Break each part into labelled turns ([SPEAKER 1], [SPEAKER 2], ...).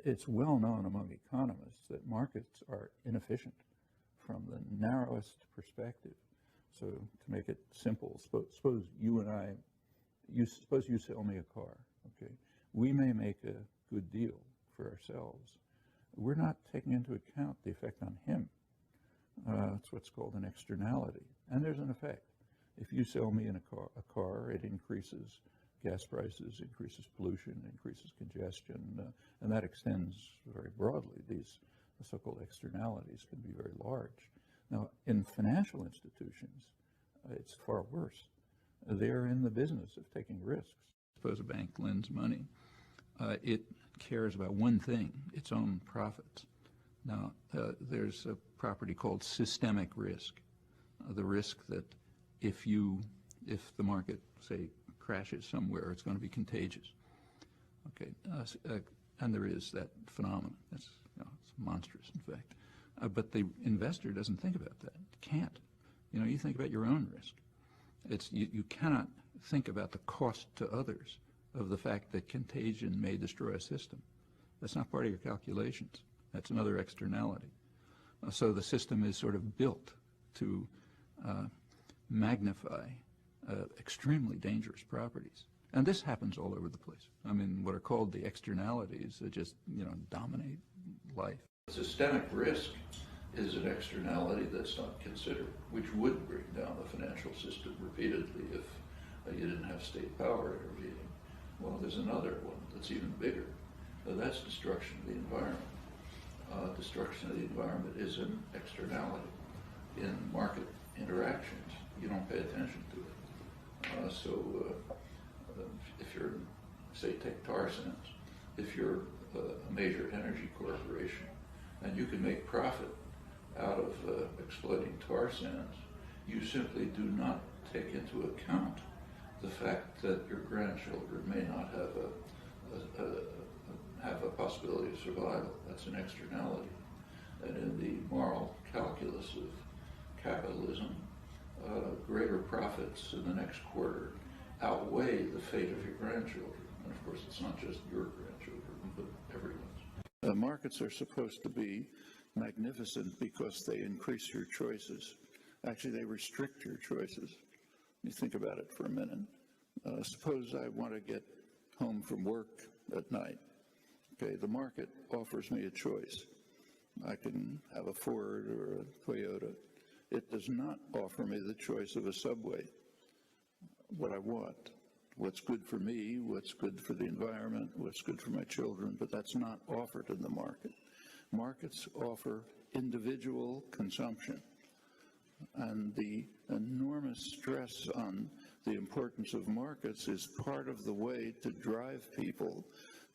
[SPEAKER 1] It's well known among economists that markets are inefficient from the narrowest perspective. So to make it simple, suppose you and I, suppose you sell me a car, okay? We may make a good deal for ourselves. We're not taking into account the effect on him. It's what's called an externality. And there's an effect. If you sell me a car, it increases gas prices, increases pollution, increases congestion, and that extends very broadly. These so-called externalities can be very large. Now, in financial institutions, it's far worse. They're in the business of taking risks. Suppose a bank lends money. It cares about one thing, its own profits. Now, there's a property called systemic risk, the risk that if the market, say, crashes somewhere, it's going to be contagious. Okay, and there is that phenomenon. It's monstrous, in fact. But the investor doesn't think about that. Can't. You think about your own risk. You cannot think about the cost to others of the fact that contagion may destroy a system. That's not part of your calculations. That's another externality. So the system is sort of built to magnify extremely dangerous properties. And this happens all over the place. I mean, what are called the externalities that just, dominate life. Systemic risk is an externality that's not considered, which would bring down the financial system repeatedly if you didn't have state power intervening. Well, there's another one that's even bigger. That's destruction of the environment. Destruction of the environment is an externality. In market interactions, you don't pay attention to it. If you're, say, take tar sands, if you're a major energy corporation and you can make profit out of exploiting tar sands, you simply do not take into account the fact that your grandchildren may not have a possibility of survival. That's an externality. And in the moral calculus of capitalism, greater profits in the next quarter outweigh the fate of your grandchildren. And of course, it's not just your grandchildren, but everyone's. Markets are supposed to be magnificent because they increase your choices. Actually, they restrict your choices. You think about it for a minute. Suppose I want to get home from work at night. Okay, the market offers me a choice. I can have a Ford or a Toyota. It does not offer me the choice of a Subway. What I want, what's good for me, what's good for the environment, what's good for my children, but that's not offered in the market. Markets offer individual consumption. And the enormous stress on the importance of markets is part of the way to drive people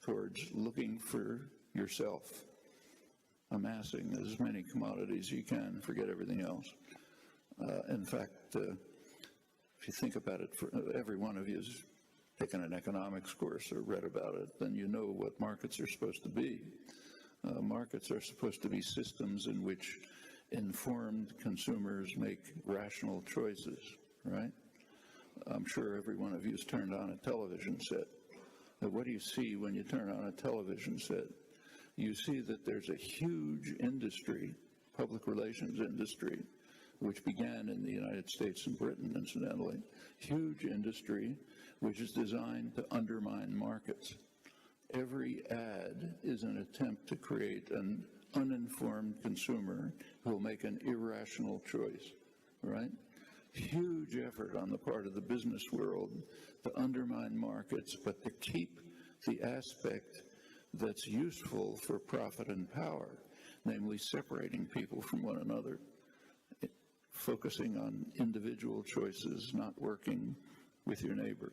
[SPEAKER 1] towards looking for yourself, amassing as many commodities as you can, forget everything else. In fact, if you think about it, every one of you has taken an economics course or read about it, then you know what markets are supposed to be. Markets are supposed to be systems in which informed consumers make rational choices, right? I'm sure every one of you has turned on a television set. Now, what do you see when you turn on a television set? You see that there's a huge industry, public relations industry, which began in the United States and Britain, incidentally, huge industry which is designed to undermine markets. Every ad is an attempt to create an uninformed consumer who will make an irrational choice, right? Huge effort on the part of the business world to undermine markets, but to keep the aspect that's useful for profit and power, namely separating people from one another, focusing on individual choices, not working with your neighbor.